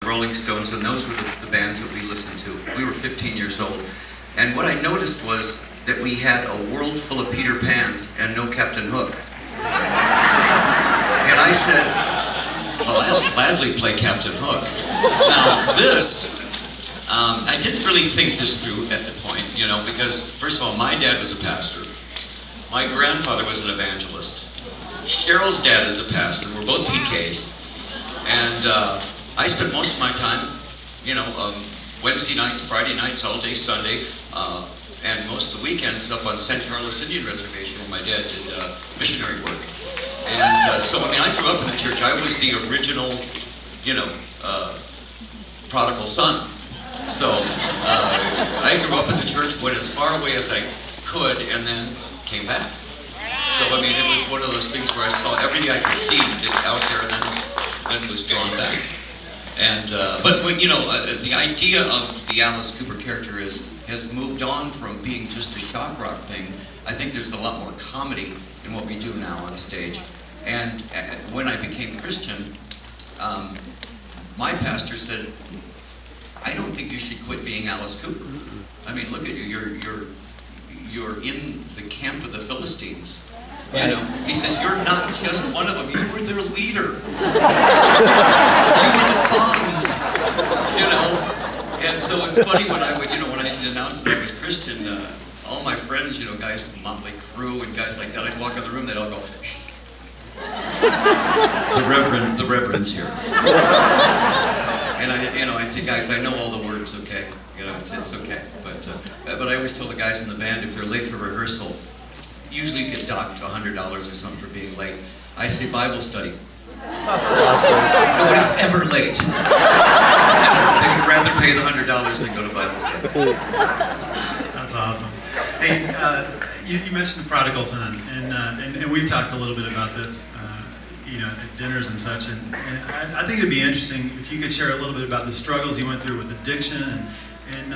Rolling Stones, and those were the bands that we listened to. We were 15 years old. And what I noticed was that we had a world full of Peter Pans and no Captain Hook. And I said, well, I'll gladly play Captain Hook. Now this, I didn't really think this through at the point, you know, because first of all, my dad was a pastor. My grandfather was an evangelist. Sheryl's dad is a pastor. We're both PKs. And I spent most of my time, you know, Wednesday nights, Friday nights, all day Sunday, and most of the weekends up on San Carlos Indian Reservation where my dad did missionary work. And so, I mean, I grew up in the church. I was the original, you know, prodigal son. So I grew up in the church, went as far away as I could, and then came back. So, I mean, it was one of those things where I saw everything I could see out there, and then was drawn back. And but when, you know, the idea of the Alice Cooper character has moved on from being just a shock rock thing. I think there's a lot more comedy in what we do now on stage. And when I became Christian, my pastor said, I don't think you should quit being Alice Cooper. I mean, look at you. You're in the camp of the Philistines. You know, he says, you're not just one of them, you were their leader. You were the Fonz, you know. And so it's funny when I would, you know, when I announced that I was Christian, all my friends, you know, guys from Motley Crue and guys like that, I'd walk in the room, they'd all go, shh. The Reverend's here. And I'd say, guys, I know all the words, okay? You know, it's okay. But I always tell the guys in the band, if they're late for rehearsal, usually you get docked $100 or something for being late. I say Bible study. Awesome. Nobody's ever late. They would rather pay the $100 than go to Bible study. That's awesome. Hey, you mentioned the prodigal son, and we've talked a little bit about this, you know, at dinners and such. And I think it'd be interesting if you could share a little bit about the struggles you went through with addiction and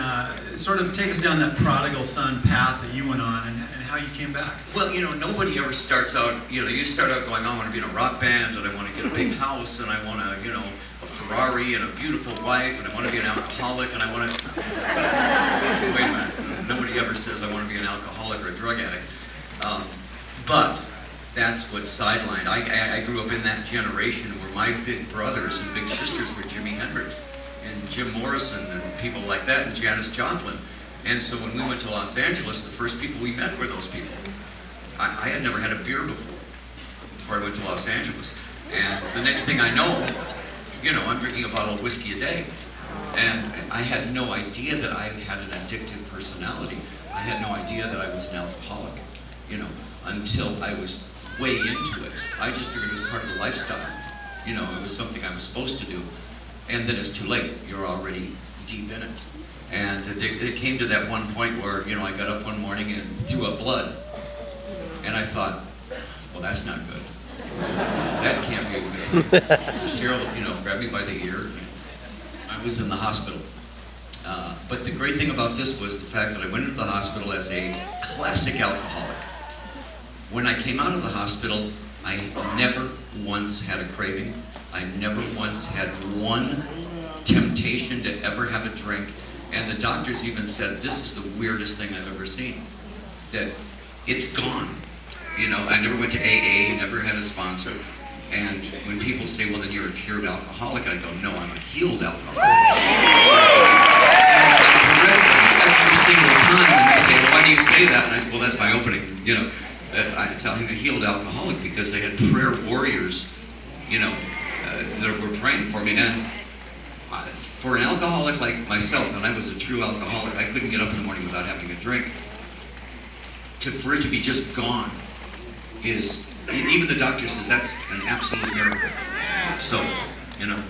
sort of take us down that prodigal son path that you went on and how you came back. Well, you know, nobody ever starts out, you know, you start out going, I want to be in a rock band, and I want to get a big house, and I want to, you know, a Ferrari and a beautiful wife, and I want to be an alcoholic, and I want to... Wait a minute. Nobody ever says I want to be an alcoholic or a drug addict. But that's what's sidelined. I grew up in that generation where my big brothers and big sisters were Jimi Hendrix and Jim Morrison and people like that, and Janis Joplin. And so when we went to Los Angeles, the first people we met were those people. I had never had a beer before I went to Los Angeles. And the next thing I know, you know, I'm drinking a bottle of whiskey a day. And I had no idea that I had an addictive personality. I had no idea that I was an alcoholic, you know, until I was way into it. I just figured it was part of the lifestyle. You know, it was something I was supposed to do. And then it's too late. You're already deep in it. And it came to that one point where, you know, I got up one morning and threw up blood. And I thought, well, that's not good. That can't be a good thing. So Sheryl, you know, grabbed me by the ear. I was in the hospital. But the great thing about this was the fact that I went into the hospital as a classic alcoholic. When I came out of the hospital, I never once had a craving. I never once had one temptation to ever have a drink. And the doctors even said, this is the weirdest thing I've ever seen. That it's gone. You know, I never went to AA, never had a sponsor. And when people say, well, then you're a cured alcoholic, I go, no, I'm a healed alcoholic. And every single time, and they say, well, why do you say that? And I say, well, that's my opening. You know, I'm a healed alcoholic because they had prayer warriors, you know, that were praying for me. And for an alcoholic like myself, and I was a true alcoholic, I couldn't get up in the morning without having a drink. For it to be just gone is, even the doctor says that's an absolute miracle. So, you know.